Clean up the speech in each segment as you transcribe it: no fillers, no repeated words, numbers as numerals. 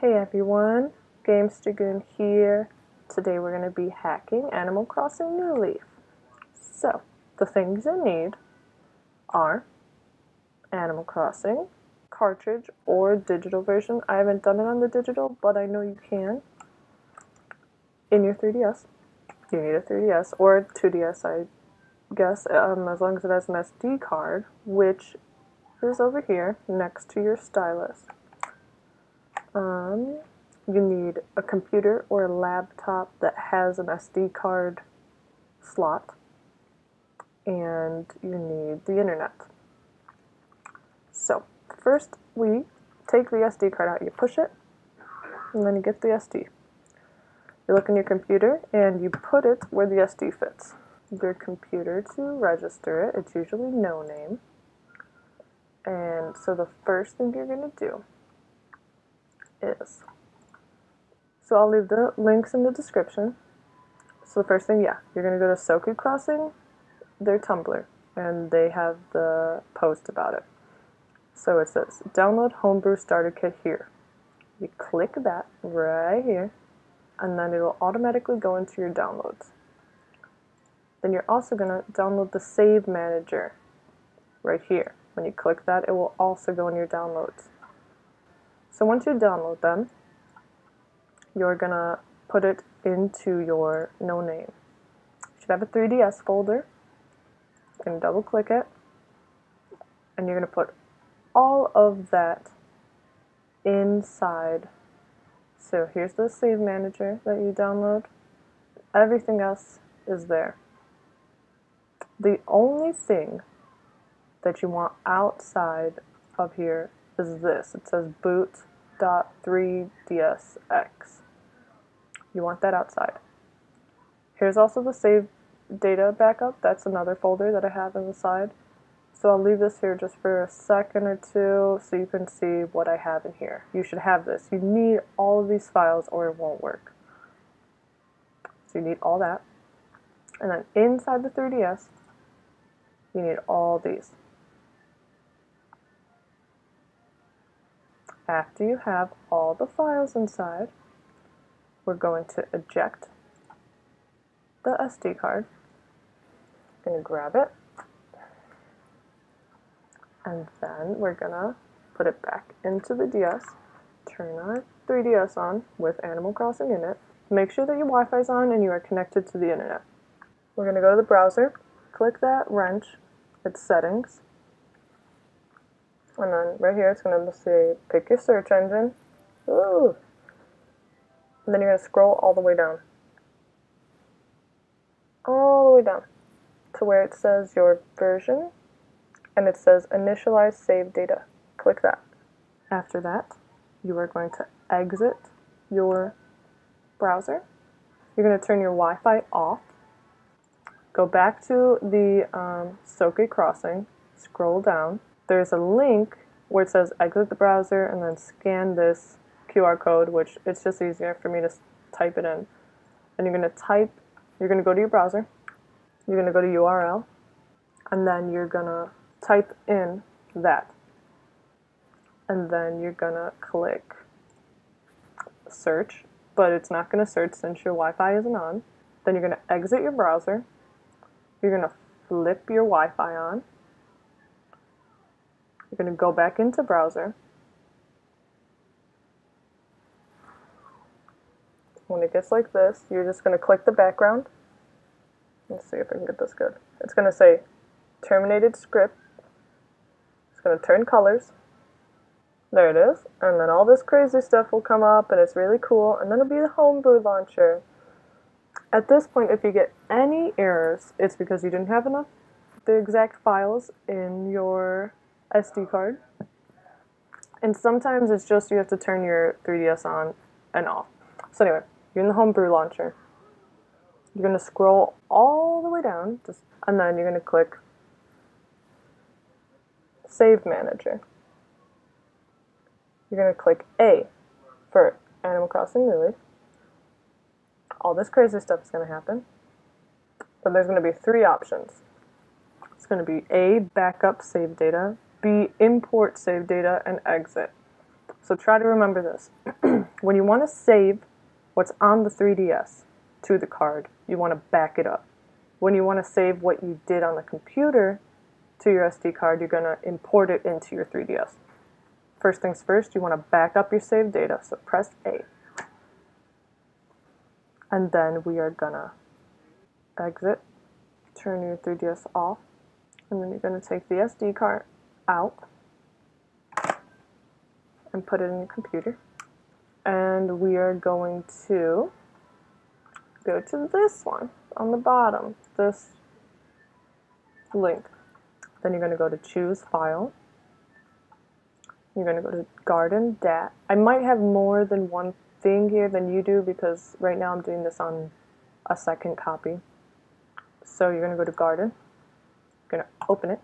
Hey everyone, Gamestagoon here. Today we're going to be hacking Animal Crossing New Leaf. So, the things you need are Animal Crossing, cartridge or digital version. I haven't done it on the digital, but I know you can. In your 3DS. You need a 3DS or a 2DS, I guess, as long as it has an SD card, which is over here next to your stylus. You need a computer or a laptop that has an SD card slot, and you need the internet. So, first we take the SD card out, you push it, and then you get the SD. You look in your computer, and you put it where the SD fits. Your computer to register it, it's usually no name. And so the first thing you're going to do is, so I'll leave the links in the description. So the first thing, you're going to go to Soku Crossing, their Tumblr, and they have the post about it. So it says, download Homebrew Starter Kit here. You click that right here, and then it'll automatically go into your downloads. Then you're also going to download the Save Manager right here. When you click that, it will also go in your downloads. So once you download them, you're going to put it into your no name. You should have a 3DS folder. You can double click it, and you're going to put all of that inside. So here's the Save Manager that you download. Everything else is there. The only thing that you want outside of here is this. It says boot.3dsx. You want that outside. Here's also the save data backup. That's another folder that I have on the side. So I'll leave this here just for a second or two so you can see what I have in here. You should have this. You need all of these files or it won't work. So you need all that. And then inside the 3DS, you need all these. After you have all the files inside, we're going to eject the SD card. I'm going to grab it. And then we're going to put it back into the DS. Turn our 3DS on with Animal Crossing in it. Make sure that your Wi-Fi is on and you are connected to the internet. We're going to go to the browser, click that wrench, it's settings. And then right here it's going to say pick your search engine. Ooh. And then you're going to scroll all the way down. All the way down to where it says your version, and it says Initialize Save Data. Click that. After that, you are going to exit your browser. You're going to turn your Wi-Fi off. Go back to the Soku Crossing, scroll down. There's a link where it says exit the browser and then scan this QR code, which it's just easier for me to type it in. And you're going to go to your browser, you're going to go to URL, and then you're going to type in that. And then you're going to click search, but it's not going to search since your Wi-Fi isn't on. Then you're going to exit your browser, you're going to flip your Wi-Fi on, you're going to go back into browser. When it gets like this, you're just going to click the background. Let's see if I can get this good. It's going to say terminated script. It's going to turn colors. There it is. And then all this crazy stuff will come up, and it's really cool. And then it'll be the Homebrew launcher. At this point, if you get any errors, it's because you didn't have enough the exact files in your SD card. And sometimes it's just you have to turn your 3DS on and off. So anyway, you're in the Homebrew launcher. You're going to scroll all the way down, and then you're going to click Save Manager. You're going to click A for Animal Crossing New Leaf. All this crazy stuff is going to happen. But there's going to be 3 options. It's going to be A, backup save data, B, import save data, and exit. So try to remember this. When you want to save what's on the 3DS to the card, you want to back it up. When you want to save what you did on the computer to your SD card, you're going to import it into your 3DS. First things first, you want to back up your saved data, so press A. And then we are going to exit, turn your 3DS off, and then you're going to take the SD card out and put it in your computer. And we are going to go to this one on the bottom, this link. Then you're going to go to choose file. You're going to go to garden dat. I might have more than one thing here than you do because right now I'm doing this on a second copy. So you're going to go to garden. You're going to open it.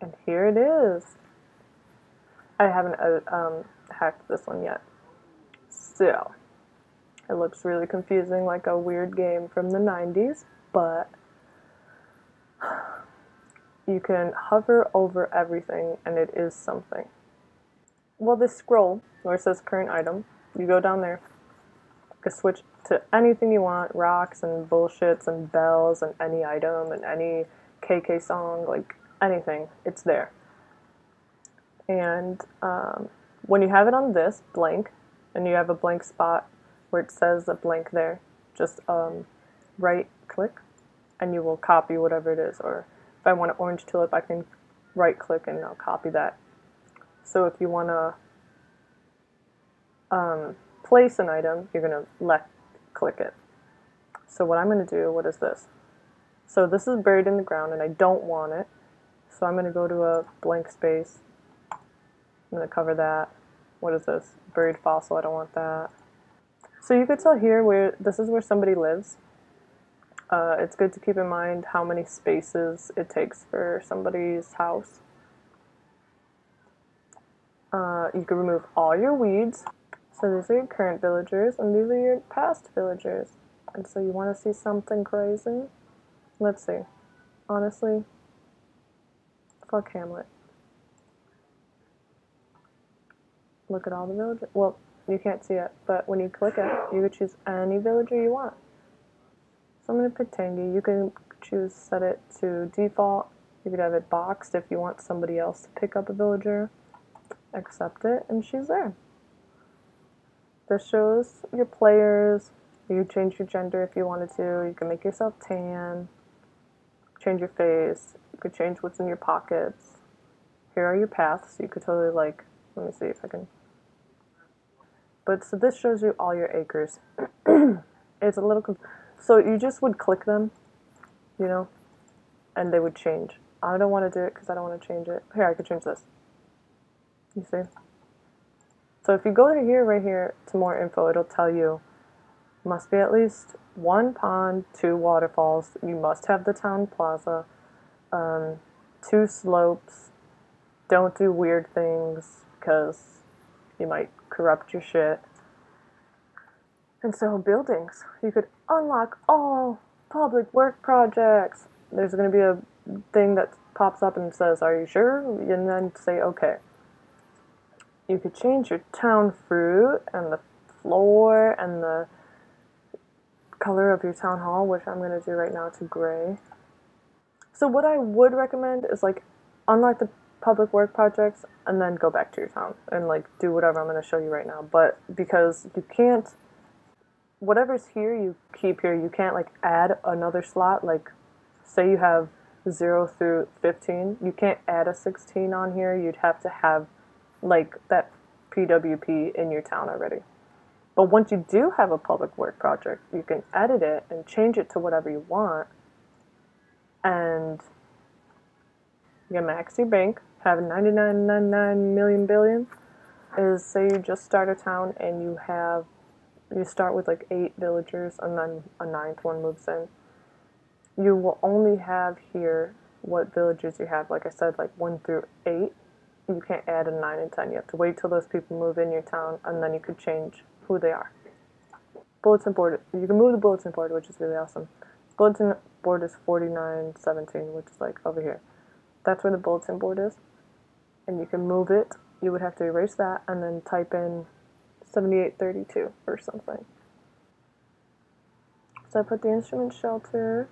And here it is. I haven't hacked this one yet. So, it looks really confusing, like a weird game from the 90s, but you can hover over everything and it is something. Well, this scroll where it says current item, you go down there, you can switch to anything you want, rocks and bullshits and bells and any item and any KK song, like anything, it's there. And when you have it on this, blank, and you have a blank spot where it says a blank there, just right click and you will copy whatever it is. Or if I want an orange tulip, I can right click and I'll copy that. So if you want to place an item, you're going to left click it. So what I'm going to do, what is this? So this is buried in the ground and I don't want it. So I'm going to go to a blank space. I'm going to cover that. What is this? Buried fossil, I don't want that. So you could tell here where this is where somebody lives. It's good to keep in mind how many spaces it takes for somebody's house. You can remove all your weeds. So these are your current villagers and these are your past villagers. And so you want to see something crazy? Let's see. Honestly, fuck Hamlet. Look at all the villagers. Well, you can't see it, but when you click it, you can choose any villager you want. So I'm going to pick Tangy. You can choose set it to default. You could have it boxed if you want somebody else to pick up a villager. Accept it, and she's there. This shows your players. You can change your gender if you wanted to. You can make yourself tan. Change your face. You could change what's in your pockets. Here are your paths. You could totally like, let me see if I can. But so this shows you all your acres. It's a little, so you just would click them, you know, and they would change. I don't want to do it because I don't want to change it. Here, I could change this. You see? So if you go to here, right here, to more info, it'll tell you, must be at least 1 pond, 2 waterfalls, you must have the town plaza, 2 slopes, don't do weird things, because you might corrupt your shit. And so buildings, you could unlock all public work projects. There's going to be a thing that pops up and says, are you sure? And then say, okay. You could change your town fruit and the floor and the color of your town hall, which I'm going to do right now to gray. So what I would recommend is like unlock the public work projects and then go back to your town and like do whatever I'm going to show you right now. But because you can't, whatever's here you keep here. You can't like add another slot. Like say you have 0 through 15, you can't add a 16 on here. You'd have to have like that PWP in your town already. But once you do have a public work project, you can edit it and change it to whatever you want. And you can max your bank, have 99.99 million billion. Is say you just start a town and you start with like 8 villagers and then a 9th one moves in. You will only have here what villagers you have, like I said, like 1 through 8. You can't add a 9 and 10. You have to wait till those people move in your town, and then you could change who they are. Bulletin board. You can move the bulletin board, which is really awesome. Bulletin board is 4917, which is like over here. That's where the bulletin board is. and you can move it. You would have to erase that and then type in 7832 or something. So I put the instrument shelter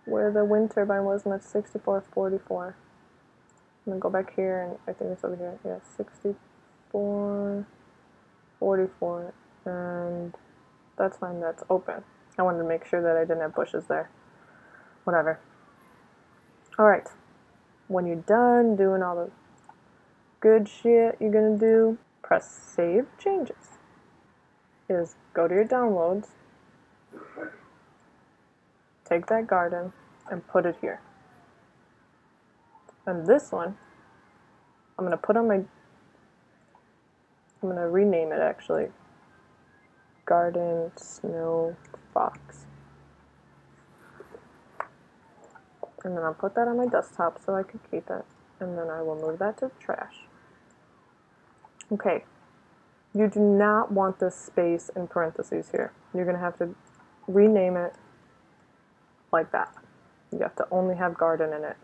where the wind turbine was, and that's 6444. And then go back here, and I think it's over here. Yeah, 6444, and that's fine. That's open. I wanted to make sure that I didn't have bushes there. Whatever. All right. When you're done doing all the good shit you're gonna do, press Save Changes. Is go to your downloads, take that garden, and put it here. And this one, I'm gonna put on my, I'm gonna rename it actually. Garden Snow Fox. And then I'll put that on my desktop so I can keep it. And then I will move that to the trash. Okay. You do not want this space in parentheses here. You're going to have to rename it like that. You have to only have garden in it.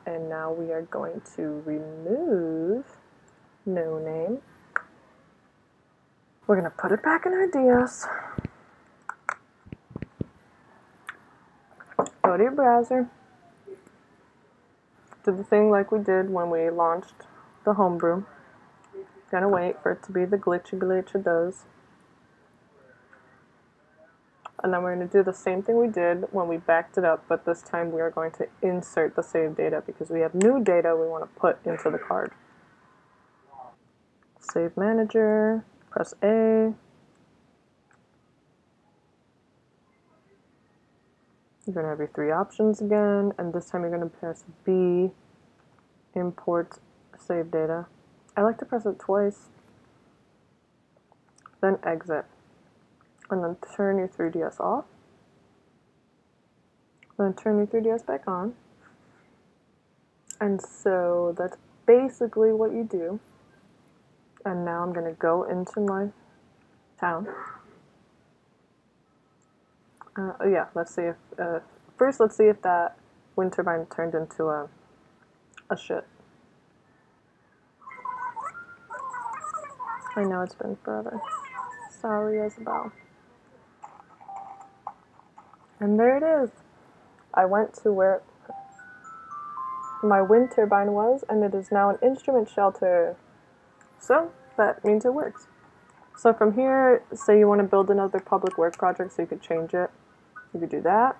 And now we are going to remove no name. We're going to put it back in our DS. Go to your browser. Do the thing like we did when we launched the Homebrew. Gonna wait for it to be the glitch it does. And then we're going to do the same thing we did when we backed it up, but this time we are going to insert the saved data because we have new data we want to put into the card. Save Manager, press A. You're going to have your three options again, and this time you're going to press B, import save data. I like to press it twice, then exit, and then turn your 3DS off, then turn your 3DS back on. And so that's basically what you do. And now I'm going to go into my town. Yeah, let's see if, first let's see if that wind turbine turned into a shit. I know it's been forever. Sorry, Isabel. And there it is. I went to where my wind turbine was, and it is now an instrument shelter. So that means it works. So from here, say you want to build another public work project so you could change it. You could do that.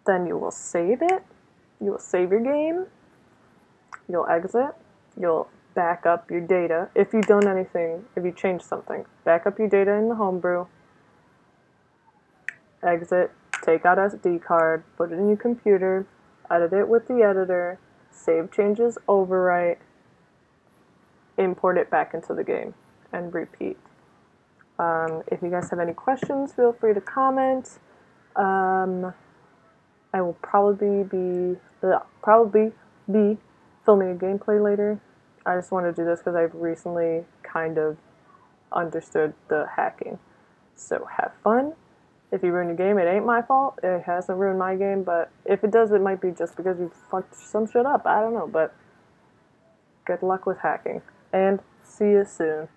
Then you will save it. You will save your game. You'll exit. You'll back up your data. If you've done anything, if you changed something, back up your data in the Homebrew. Exit. Take out SD card. Put it in your computer. Edit it with the editor. Save changes, overwrite. Import it back into the game. And repeat. If you guys have any questions, feel free to comment. I will probably be filming a gameplay later. I just want to do this because I've recently kind of understood the hacking. So have fun. If you ruin your game, it ain't my fault. It hasn't ruined my game, but if it does, it might be just because you fucked some shit up. I don't know, but good luck with hacking. And see you soon.